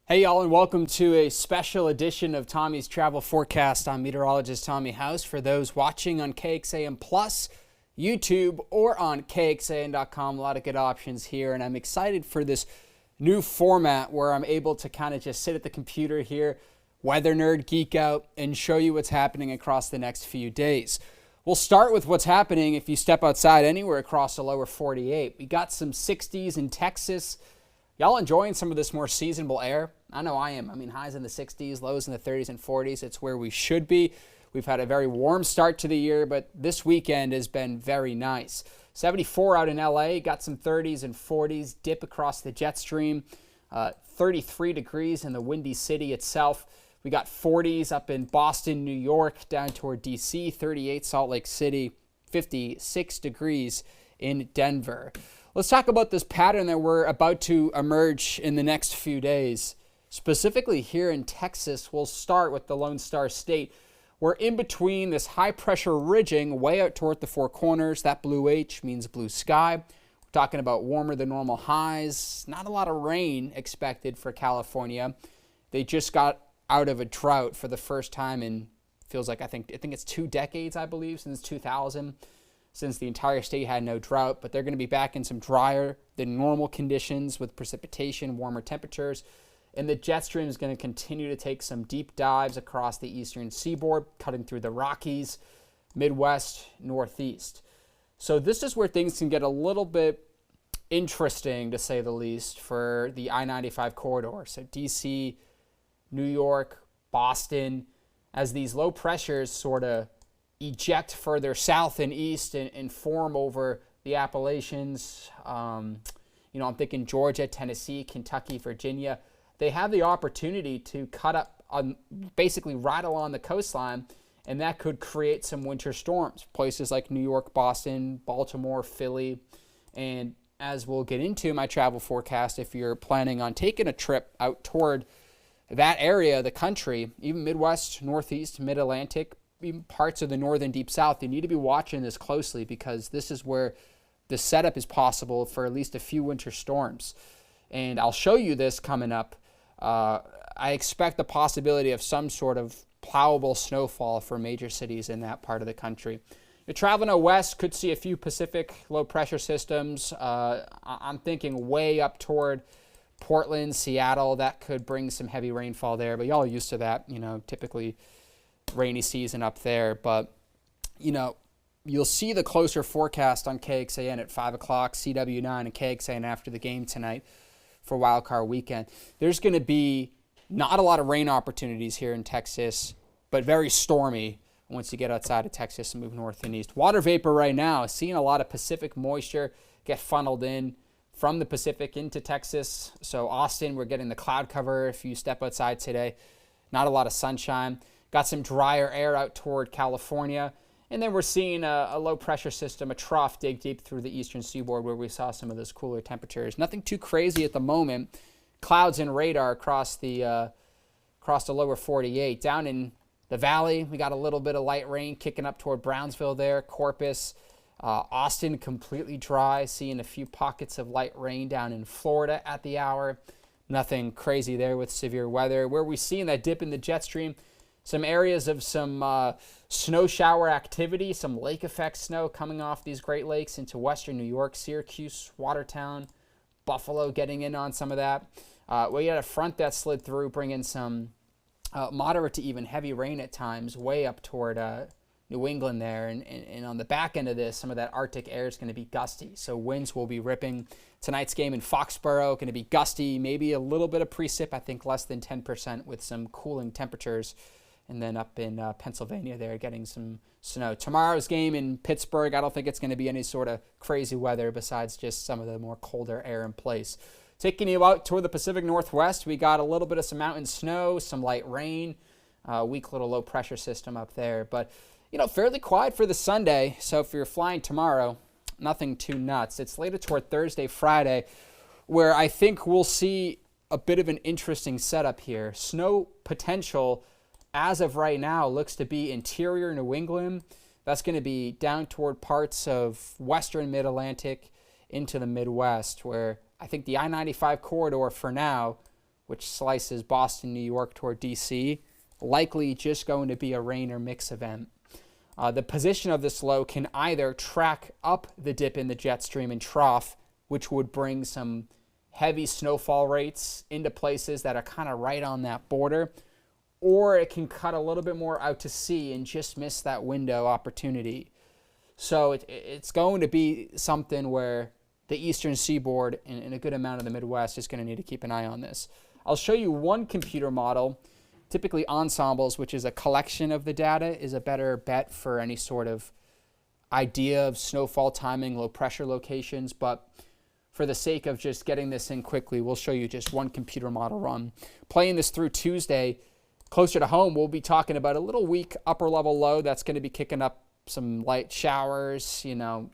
Hey y'all, and welcome to a special edition of Tommy's Travel Forecast. I'm Meteorologist Tommy House. For those watching on KXAN Plus, YouTube, or on KXAN.com, a lot of good options here, and I'm excited for this new format where I'm able to kind of just sit at the computer here, weather nerd, geek out, and show you what's happening across the next few days. We'll start with what's happening if you step outside anywhere across the lower 48. We got some 60s in Texas. Y'all enjoying some of this more seasonable air? I know I am. I mean, highs in the 60s, lows in the 30s and 40s. It's where we should be. We've had a very warm start to the year, but this weekend has been very nice. 74 out in LA, got some 30s and 40s, dip across the jet stream. 33 degrees in the Windy City itself. We got 40s up in Boston, New York, down toward DC, 38 Salt Lake City, 56 degrees in Denver. Let's talk about this pattern that we're about to emerge in the next few days. Specifically here in Texas, we'll start with the Lone Star State. We're in between this high pressure ridging way out toward the Four Corners. That blue H means blue sky. We're talking about warmer than normal highs. Not a lot of rain expected for California. They just got out of a drought for the first time in, feels like, I think it's 2 decades, I believe, since 2000. Since the entire state had no drought, but they're going to be back in some drier than normal conditions with precipitation, warmer temperatures, and the jet stream is going to continue to take some deep dives across the eastern seaboard, cutting through the Rockies, Midwest, Northeast. So this is where things can get a little bit interesting, to say the least, for the I-95 corridor. So DC, New York, Boston, as these low pressures sort of eject further south and east and form over the Appalachians. I'm thinking Georgia, Tennessee, Kentucky, Virginia. They have the opportunity to cut up, basically right along the coastline, and that could create some winter storms. Places like New York, Boston, Baltimore, Philly. And as we'll get into my travel forecast, if you're planning on taking a trip out toward that area of the country, even Midwest, Northeast, Mid-Atlantic, even parts of the northern deep south, you need to be watching this closely, because this is where the setup is possible for at least a few winter storms. And I'll show you this coming up. I expect the possibility of some sort of plowable snowfall for major cities in that part of the country. You're traveling out west, could see a few Pacific low pressure systems. I'm thinking way up toward Portland, Seattle. That could bring some heavy rainfall there, but y'all are used to that, typically rainy season up there. But you'll see the closer forecast on KXAN at 5 o'clock, CW9, and KXAN after the game tonight for wildcard weekend. There's going to be not a lot of rain opportunities here in Texas, but very stormy once you get outside of Texas and move north and east. Water vapor right now, seeing a lot of Pacific moisture get funneled in from the Pacific into Texas. So Austin, we're getting the cloud cover if you step outside today. Not a lot of sunshine. Got some drier air out toward California. And then we're seeing a low pressure system, a trough, dig deep through the eastern seaboard where we saw some of those cooler temperatures. Nothing too crazy at the moment. Clouds and radar across the lower 48. Down in the valley, we got a little bit of light rain kicking up toward Brownsville there, Corpus. Austin completely dry, seeing a few pockets of light rain down in Florida at the hour. Nothing crazy there with severe weather. Where we're seeing that dip in the jet stream, some areas of some snow shower activity, some lake effect snow coming off these Great Lakes into western New York, Syracuse, Watertown, Buffalo getting in on some of that. We had a front that slid through, bringing some moderate to even heavy rain at times way up toward New England there. And on the back end of this, some of that Arctic air is going to be gusty. So winds will be ripping. Tonight's game in Foxborough going to be gusty, maybe a little bit of precip, I think less than 10% with some cooling temperatures. And then up in Pennsylvania there, getting some snow. Tomorrow's game in Pittsburgh, I don't think it's going to be any sort of crazy weather besides just some of the more colder air in place. Taking you out toward the Pacific Northwest, we got a little bit of some mountain snow, some light rain, weak little low pressure system up there. But, fairly quiet for the Sunday. So if you're flying tomorrow, nothing too nuts. It's later toward Thursday, Friday, where I think we'll see a bit of an interesting setup here. Snow potential as of right now looks to be interior New England. That's going to be down toward parts of western Mid-Atlantic into the Midwest, where I think the I-95 corridor for now which slices Boston, New York toward DC, likely just going to be a rain or mix event. The position of this low can either track up the dip in the jet stream and trough, which would bring some heavy snowfall rates into places that are kind of right on that border, or it can cut a little bit more out to sea and just miss that window opportunity. So it's going to be something where the eastern seaboard and a good amount of the Midwest is going to need to keep an eye on this. I'll show you one computer model. Typically ensembles, which is a collection of the data, is a better bet for any sort of idea of snowfall timing, low pressure locations. But for the sake of just getting this in quickly, we'll show you just one computer model run. Playing this through Tuesday, closer to home, we'll be talking about a little weak upper level low that's going to be kicking up some light showers, a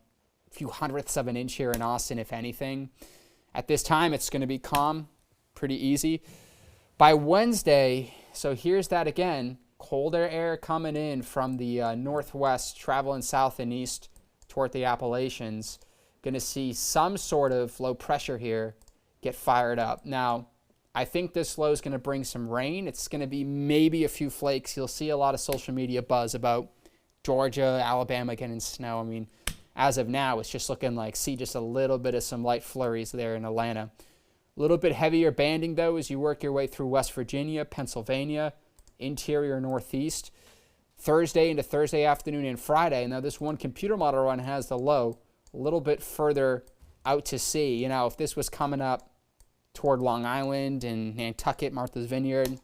few hundredths of an inch here in Austin, if anything. At this time, it's going to be calm, pretty easy. By Wednesday, so here's that again, colder air coming in from the northwest, traveling south and east toward the Appalachians. Going to see some sort of low pressure here get fired up. Now, I think this low is going to bring some rain. It's going to be maybe a few flakes. You'll see a lot of social media buzz about Georgia, Alabama getting snow. I mean, as of now, it's just looking like, see just a little bit of some light flurries there in Atlanta. A little bit heavier banding, though, as you work your way through West Virginia, Pennsylvania, interior Northeast. Thursday into Thursday afternoon and Friday. Now, this one computer model run has the low a little bit further out to sea. If this was coming up toward Long Island and Nantucket, Martha's Vineyard,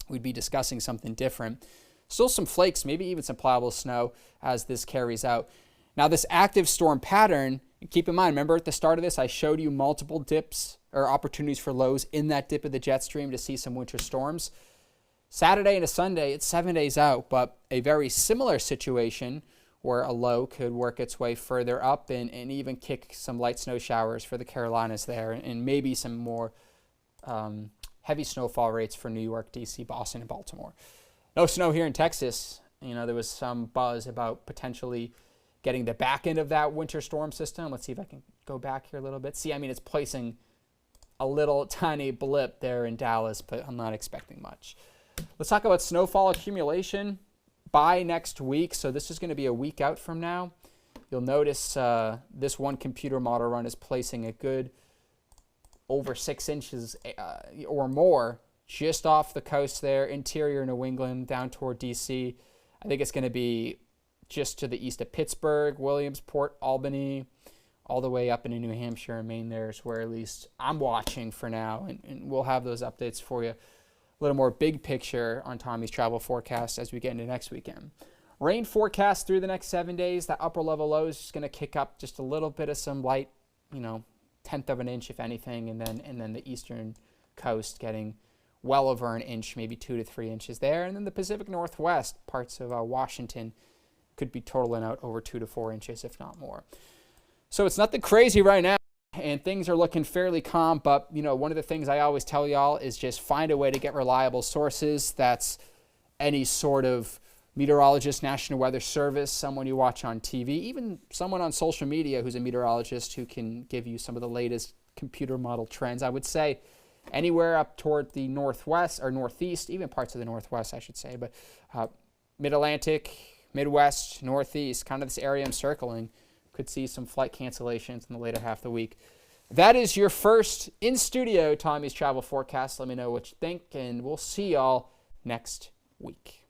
we'd be discussing something different. Still some flakes, maybe even some pliable snow as this carries out. Now, this active storm pattern, keep in mind, remember at the start of this, I showed you multiple dips or opportunities for lows in that dip of the jet stream to see some winter storms. Saturday into Sunday, it's 7 days out, but a very similar situation where a low could work its way further up and even kick some light snow showers for the Carolinas there, and maybe some more heavy snowfall rates for New York, DC, Boston, and Baltimore. No snow here in Texas. There was some buzz about potentially getting the back end of that winter storm system. Let's see if I can go back here a little bit. See, it's placing a little tiny blip there in Dallas, but I'm not expecting much. Let's talk about snowfall accumulation by next week. So this is going to be a week out from now. You'll notice this one computer model run is placing a good over 6 inches or more just off the coast there, interior New England, down toward DC. I think it's going to be just to the east of Pittsburgh, Williamsport, Albany, all the way up into New Hampshire and Maine. There's where at least I'm watching for now, and we'll have those updates for you. A little more big picture on Tommy's travel forecast as we get into next weekend. Rain forecast through the next 7 days. That upper level low is just going to kick up just a little bit of some light, tenth of an inch if anything, and then the eastern coast getting well over an inch, maybe 2 to 3 inches there, and then the Pacific Northwest, parts of Washington, could be totaling out over 2 to 4 inches, if not more. So it's nothing crazy right now, and things are looking fairly calm, but one of the things I always tell y'all is just find a way to get reliable sources. That's any sort of meteorologist, National Weather Service, someone you watch on TV, even someone on social media who's a meteorologist who can give you some of the latest computer model trends. I would say anywhere up toward the northwest or northeast, even parts of the northwest, I should say, but mid-Atlantic, Midwest, Northeast, kind of this area I'm circling, could see some flight cancellations in the later half of the week. That is your first in-studio Tommy's travel forecast. Let me know what you think, and we'll see y'all next week.